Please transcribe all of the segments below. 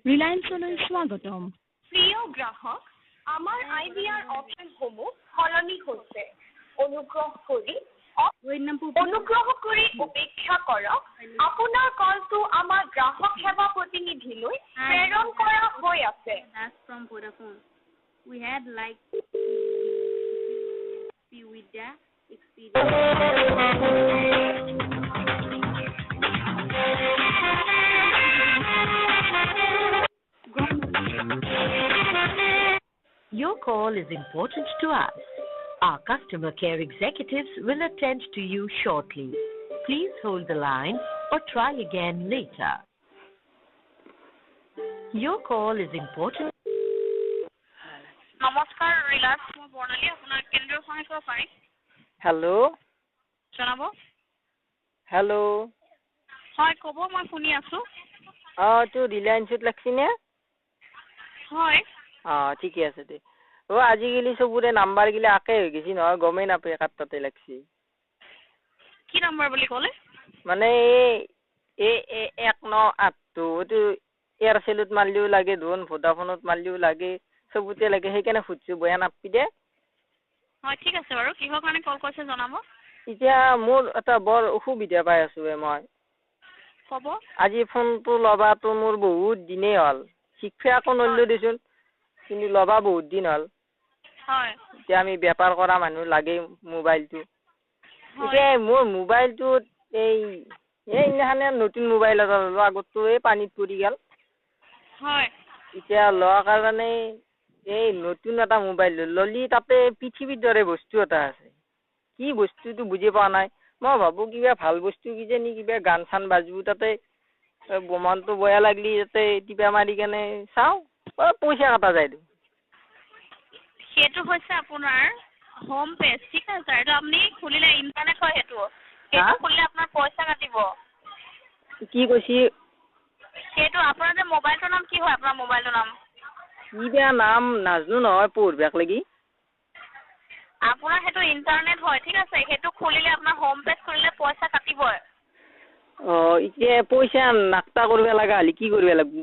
ৰিলায়েন্সলৈ স্বাগতম প্ৰিয় গ্ৰাহক আমাৰ আইডিয়াৰ অপচনসমূহ সলনি হৈছে অনুগ্ৰহ কৰি অপেক্ষা কৰক আপোনাৰ কলটো আমাৰ গ্ৰাহক সেৱা প্ৰতিনিধিলৈ প্ৰেৰণ কৰা হৈ আছে from Vodafone. We had like with the experience. Your call is important to us. Our customer care executives will attend to you shortly. Please hold the line or try again later. Your call is important. নমস্কাৰ Reliance মই বৰ্ণালী আপোনাৰ কেন্দ্ৰৰ সহায় কৰিব পাৰিম hello' জনাব hello' হয় ক'ব মই শুনি আছোঁ তো ৰিলায়েন্সত লাগছিনে হয় ঠিকে আছে দে আজিকালি চবৰে নাম্বাৰগিলা একে হৈ গৈছে নহয় গমেই নাপায় কাৰ তাতে লাগছি কি নাম্বাৰ বুলি ক'লে মানে এই 198টো এইটো এয়াৰচেলত মাৰিলেও লাগে ধোন ভোডাফোনত মাৰিলেও লাগে চবতে লাগে সেইকাৰণে সুধিছোঁ বয়া নাপাবি দে হয় ঠিক আছে বাৰু কিহৰ কাৰণে কল কৰিছে জনাব এতিয়া মোৰ এটা বৰ অসুবিধা পাই আছোঁ মই ক'ব আজি ফোনটো ল'বাটো মোৰ বহুত দিনেই হ'ল শিক্ষা আকৌ নললোঁ দেচোন কিন্তু ল'বা বহুত দিন হ'ল হয় এতিয়া আমি বেপাৰ কৰা মানুহ লাগে মোবাইলটো এতিয়া মোৰ মোবাইলটোত এইদিনাখনে নতুন মোবাইল এটা ল'লোঁ আগততো এই পানীত পৰি গ'ল হয় এতিয়া লোৱাৰ কাৰণে এই নতুন এটা মোবাইল ল'লি তাতে পৃথিৱীৰ দৰে বস্তু এটা আছে কি বস্তুটো বুজি পোৱা নাই মই ভাবোঁ কিবা ভাল বস্তু কিজানি কিবা গান চান বাজবো তাতে মনটো বেয়া লাগলি তাতে টিপা মাৰি কেনে চাওঁ পইচা কটা যায় সেইটো হৈছে আপোনাৰ হোম পেজ ঠিক আছে এইটো আপুনি খুলিলে ইণ্টাৰনেট হয় সেইটো খুলিলে আপোনাৰ পইচা কাটিব কি কৈছি সেইটো আপোনাৰ যে মোবাইলটোৰ নাম কি হয় আপোনাৰ মোবাইলটোৰ নাম কিবা নাম নাজনো নহয় পঢ়িবাক লাগি আপোনাৰ সেইটো ইণ্টাৰনেট হয় ঠিক আছে সেইটো খুলিলে আপোনাৰ হোম পেজ খুলিলে পইচা কাটিবই এতিয়া পইচা নাকটা কৰিব লগা হ'লে কি কৰিব লাগিব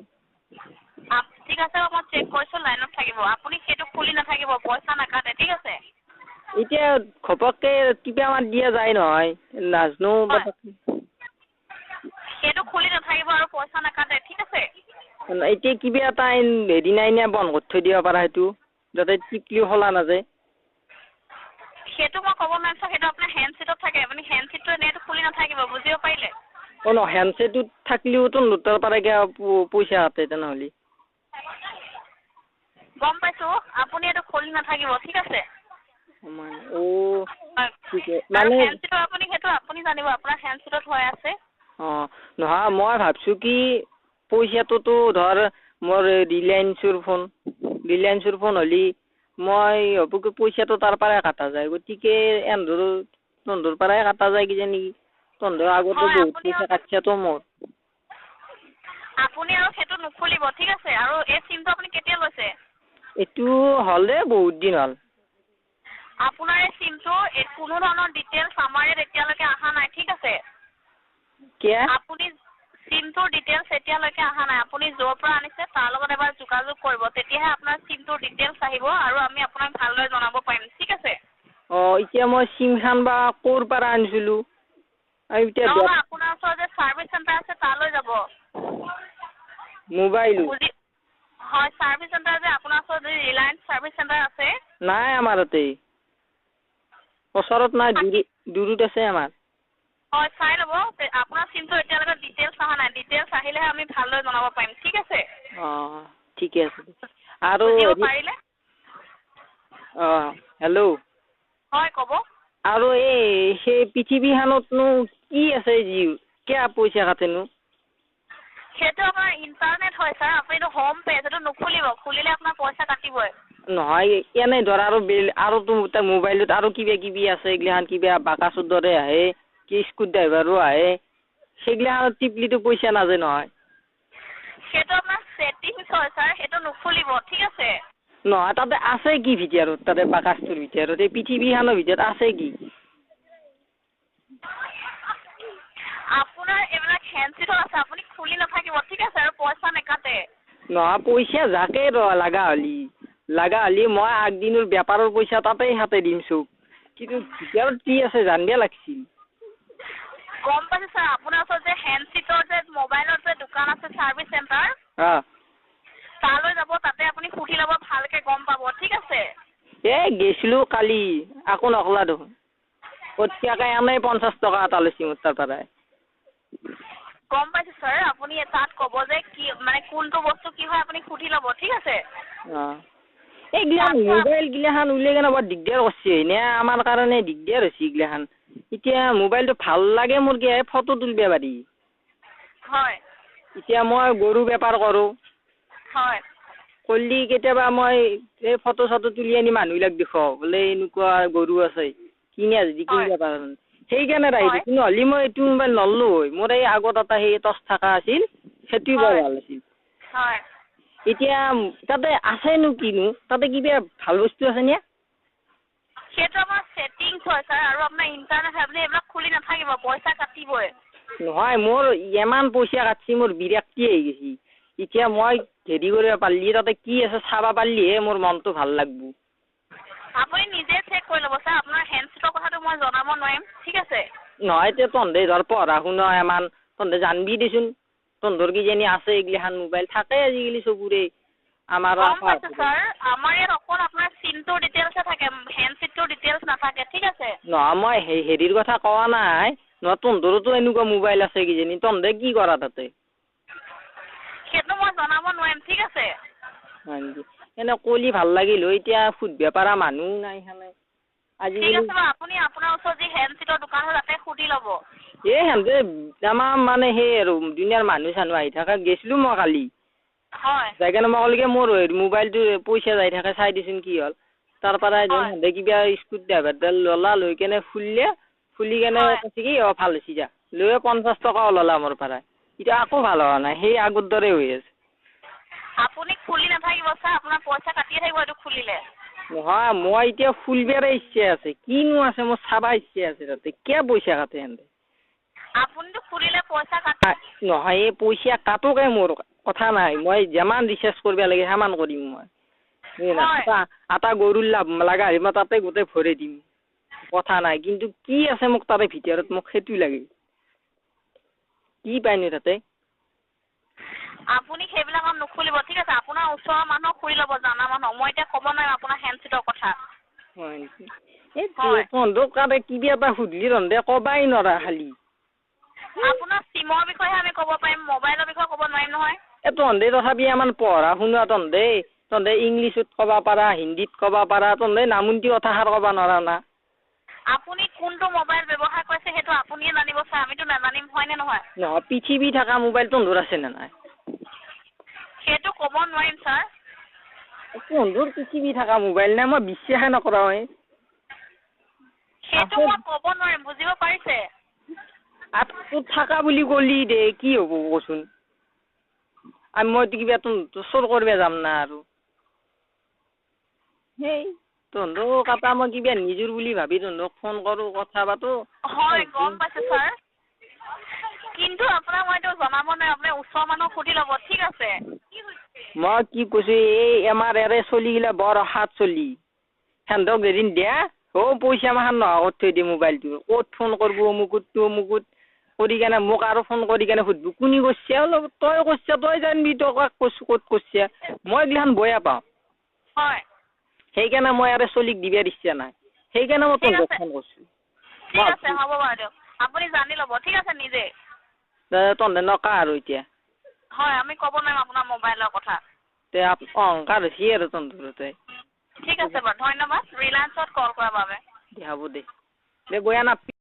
ঠিক আছে মই চেক কৰিছোঁ লাইনত থাকিব আপুনি সেইটো খুলি নাথাকিব পইচা নাকাটে ঠিক আছে এতিয়া ঘপককে টিপা মাৰ দিয়া যায় নহয় নাজনো সেইটো খুলি নাথাকিব আৰু পইচা নাকাটে ঠিক আছে এতিয়া কিবা এটা হেৰি নাই নে বন্ধ কৰি থৈ দিব পাৰা সেইটো যাতে টিপলিও খোলা নাযায় সেইটো মই ক'ব নোৱাৰিছোঁ সেইটো আপোনাৰ হেণ্ডছেটত থাকে আপুনি হেণ্ডছেটটো এনেইটো খুলি নাথাকিব বুজিব পাৰিলে হেণ্ডছেটত থাকিলেওতো নোটাৰ পাৰে পইচা কাটে তেনেহ'লে গম পাইছোঁ আপুনি এইটো খুলি নাথাকিব ঠিক আছে মানে হেণ্ডছেটত আপুনি সেইটো আপুনি জানিব আপোনাৰ হেণ্ডছেটত হৈ আছে নহয় মই ভাবছোঁ কি পইচাটোতো ধৰ মোৰ ৰিলায়েন্সৰ ফোন হ'লে মই ভাবোঁ কি পইচাটো তাৰ পৰাই কটা যায় গতিকে তহঁতৰ পৰাই কটা যায় কিজানি তহঁতৰ আগতে বহুত পইচা কাটছেতো মোৰ আপুনি আৰু সেইটো নুখুলিব ঠিক আছে আৰু এই চিমটো আপুনি কেতিয়া লৈছে এইটো হ'ল দে বহুত দিন হ'ল আপোনাৰ এই চিমটো কোনো ধৰণৰ ডিটেইলছ আমাৰ ইয়াত এতিয়ালৈকে অহা নাই ঠিক আছে আপুনি চিমটোৰ ডিটেইলছ এতিয়ালৈকে অহা নাই আপুনি য'ৰ পৰা আনিছে তাৰ লগত এবাৰ যোগাযোগ কৰিব তেতিয়াহে আপোনাৰ চিমটোৰ ডিটেইলছ আহিব আৰু আমি আপোনাক ভালদৰে জনাব পাৰিম ঠিক আছে এতিয়া মই চিমখন বা ক'ৰ পৰা আনিছিলোঁ আপোনাৰ ওচৰত যে ছাৰ্ভিচ চেণ্টাৰ আছে তালৈ যাব মোবাইল হয় ছাৰ্ভিচ চেণ্টাৰ যে আপোনাৰ ওচৰত যে ৰিলায়েন্স ছাৰ্ভিচ চেণ্টাৰ আছে নাই আমাৰ তাতে ওচৰত নাই দূৰত আছে আমাৰ হয় চাই ল'ব আপোনাৰ চিমটো এতিয়ালৈকে ডিটেইলছ অহা নাই ডিটেইলছ আহিলেহে আমি ভালদৰে জনাব পাৰিম ঠিক আছে ঠিকে আছে আৰু পাৰিলে হেল্ল' হয় ক'ব আৰু সেই পৃথিৱীখনতনো কি আছে যি কিয় পইচা কাটেনো সেইটো আপোনাৰ ইণ্টাৰনেট হয় ছাৰ আপুনিটো হোম পেজ সেইটো নুখুলিব খুলিলে আপোনাৰ পইচা কাটিবই নহয় এনেই ধৰ আৰুতো মোবাইলত আৰু কিবা কিবি আছে এইগিলাখান কিবা বাকাচৰ দৰে আহে কি স্ক্ৰু ড্ৰাইভাৰো আহে সেইগিলাখানত টিপলিতো পইচা নাযায় নহয় সেইটো আপোনাৰ ছেটিংছ হয় ছাৰ সেইটো নুখুলিব ঠিক আছে নহয় তাতে আছে কি ভিতৰত তাতে বাকাচটোৰ ভিতৰত এই পৃথিৱীখনৰ ভিতৰত আছে কি আপোনাৰ এইবিলাক হেণ্ডচিটত আছে আপুনি খুলি নাথাকিব ঠিক আছে আৰু পইচা নেকাটে নহয় পইচা যাকে লাগা হলি মই আগদিনৰ বেপাৰৰ পইচা তাতেই হাতে দিম চব কিন্তু ভিতৰত কি আছে জানিব লাগছিল গম পাইছে ছাৰ আপোনাৰ ওচৰত যে হেণ্ডচিটৰ যে মোবাইলৰ যে দোকান আছে চাৰ্ভিচ চেণ্টাৰ তালৈ যাব তাতে আপুনি সুধি ল'ব ভালকে গম পাব ঠিক আছে গেছিলো কালি আকৌ নকলা দেখোন কঠিয়াকে এনেই 50 টকা এটা লৈছি মোৰ তাৰ পৰাই গম পাইছে ছাৰ আপুনি তাত ক'ব যে কি মানে কোনটো বস্তু কি হয় আপুনি সুধি ল'ব ঠিক আছে এইগিলাখান মোবাইল গিলাখান উলিয়াই কেনে বৰ দিগদাৰ কৰিছে এনে আমাৰ কাৰণে দিগদাৰ হৈছে এইগিলাখান এতিয়া মোবাইলটো ভাল লাগে মোৰ কি ফটো তুলিব পাৰি হয় এতিয়া মই গৰু বেপাৰ কৰোঁ হয় কলি কেতিয়াবা মই এই ফটো চটো তুলি আনি মানুহবিলাক দেখুৱাওঁ বোলে এনেকুৱা গৰু আছে কিনে যদি কিনিব পাৰা সেইকাৰণে ৰাখিছোঁ নহ'লে মই এইটো মোবাইল নললো হয় মোৰ এই আগত এটা সেই টচ থকা আছিল সেইটো বৰ ভাল আছিল হয় এতিয়া তাতে আছেনো কিনো তাতে কিবা ভাল বস্তু আছে নে সেইটো আমাৰ ছেটিংছ হয় ছাৰ আৰু আপোনাৰ ইণ্টাৰনেট আপুনি এইবিলাক খুলি নাথাকিব পইচা কাটিবই নহয় মোৰ ইমান পইচা কাটছি মোৰ বিৰক্তি আহি গৈছি এতিয়া মই হেৰি কৰিব পাৰিলি তাতে কি আছে চাবা পাৰিলিহে মোৰ মনটো ভাল লাগব আপুনি নিজে চেক কৰি ল'ব ছাৰ আপোনাৰ হেণ্ডচিটৰ কথাটো মই জনাব নোৱাৰিম ঠিক আছে নহয় এতিয়া তহঁতে ধৰ পঢ়া শুনা ইমান তহঁতে জানবি দেচোন তহঁতৰ কিজানি আছে এইগিলাখান মোবাইল থাকে আজিকালি চবৰে আমাৰ গম পাইছে ছাৰ আমাৰ ইয়াত অকল আপোনাৰ চিমটোৰ ডিটেইলছে থাকে হেণ্ডচিটটোৰ ডিটেইলছ নাথাকে ঠিক আছে নহয় মই হেৰিৰ কথা কোৱা নাই নহয় তহঁতৰতো এনেকুৱা মোবাইল আছে কিজানি তহঁতে কি কৰা তাতে সেইটো মই জনাব নোৱাৰিম ঠিক আছে এনে কলি ভাল লাগিল এতিয়া সুধিব পাৰা মানুহ নাই সেনে ঠিক আছে বাৰু আপুনি আপোনাৰ ওচৰত যি হেণ্ডচিটৰ দোকান হয় তাতে সুধি ল'ব সেহেঁতে আমাৰ মানে সেই আৰু দুনিয়াৰ মানুহ চানুহ আহি থাকে গেছিলো মই কালি হয় যাই কেনে মই ক'লে মোৰ মোবাইলটো পইচা যাই থাকে চাই দিচোন কি হ'ল তাৰ পৰা সিহঁতে কিবা স্কুট ড্ৰাইভাৰডাল ল'লা লৈ কেনে খুলি কেনে কৈছে কি ভাল হৈছে যা লৈ 50 টকা ল'লা মোৰ পৰা এতিয়া আকৌ ভাল হোৱা নাই সেই আগৰ দৰে হৈ আছে আপুনি খুলি নাথাকিব ছাৰ আপোনাৰ পইচা কাটিয়ে থাকিব এইটো খুলিলে নহয় মই এতিয়া খুলিবৰে ইচ্ছা আছে কিনো আছে মোৰ চাবা ইচ্ছা আছে তাতে কিয় পইচা কাটে সিহঁতে আপুনিতো খুলিলে পইচা কাটে নহয় এই পইচা কাটোকে মোৰ কথা নাই মই যিমান ৰিচাৰ্জ কৰিব লাগে সিমান কৰিম মই এটা গৰুৰ লাভ লগা মই তাতে গোটেই ভৰাই দিম কথা নাই কিন্তু কি আছে মোক তাৰে ভিতৰত মোক সেইটো লাগে কি পাইনো তাতে আপুনি সেইবিলাকত নুখুলিব ঠিক আছে আপোনাৰ ওচৰৰ মানুহক খুলি ল'ব জানা মানুহক মই এতিয়া ক'ব নোৱাৰিম আপোনাৰ হেণ্ডচিটৰ কথা হয় নেকি এই তহঁতক কাৰে কিবা এটা সুধিলি তহঁতে ক'বাই নৰা খালি আপোনাৰ চিমৰ বিষয়ে আমি ক'ব পাৰিম মোবাইলৰ বিষয়ে ক'ব নোৱাৰিম নহয় তহঁতে তথাপি ইমান পঢ়া শুনা তহঁতে ইংলিছত ক'ব পাৰা হিন্দীত ক'ব পাৰা তহঁতে নামন্তি কথাষাৰ ক'ব নোৱাৰা না আপুনি কোনটো মোবাইল ব্যৱহাৰ কৰিছে সেইটো আপুনিয়ে জানিব ছাৰ আমিতো নাজানিম হয়নে নহয় নহয় পৃথিৱী থকা মোবাইল তহঁতৰ আছে নে নাই সেইটো ক'ব নোৱাৰিম ছাৰ তহঁতৰ পৃথিৱী থকা মোবাইল নাই মই বিশ্বাসে নকৰাও সেইটো মই ক'ব নোৱাৰিম বুজিব পাৰিছে তোৰ থাকা বুলি ক'লি দে কি হ'ব কচোন আৰু মইতো কিবা চোৰ কৰিব যাম না আৰু সেই তহঁতক কাটা মই কিবা নিজৰ বুলি ভাবি তহঁতক ফোন কৰোঁ কথা পাতো হয় গম পাইছে ছাৰ কিন্তু আপোনাক মই এইটো জনাব নোৱাৰিম আপুনি ওচৰৰ মানুহক সুধি ল'ব ঠিক আছে মই কি কৈছোঁ এই আমাৰ এৰে চলিগিলা বৰ হাত চলি সিহঁতক এদিন দিয়া পইচা মাখান নোহোৱা কৰি থৈ দিয়ে মোবাইলটো ক'ত ফোন কৰিব অমুকত কৰি কেনে মোক আৰু ফোন কৰি কেনে সুধিব কোনে কৈছে অলপ তই কৈছা তই জানিবি তই কাক কৈছো ক'ত কৈছে মই এইগিলাখান বেয়া পাওঁ হয় সেইকাৰণে মই আৰু চলিক দিব ইচ্ছা নাই সেইকাৰণে মই তহঁতক ফোন কৰিছোঁ ঠিক আছে হ'ব বাৰু দিয়ক আপুনি জানি ল'ব ঠিক আছে নিজে তহঁতে নকা আৰু এতিয়া হয় আমি ক'ব নোৱাৰিম আপোনাৰ মোবাইলৰ কথা অহংকাৰ হৈছে আৰু তহঁতৰ ঠিক আছে বাৰু ধন্যবাদ ৰিলায়েন্সত কল কৰাৰ বাবে হ'ব দে বেয়া নাপাবি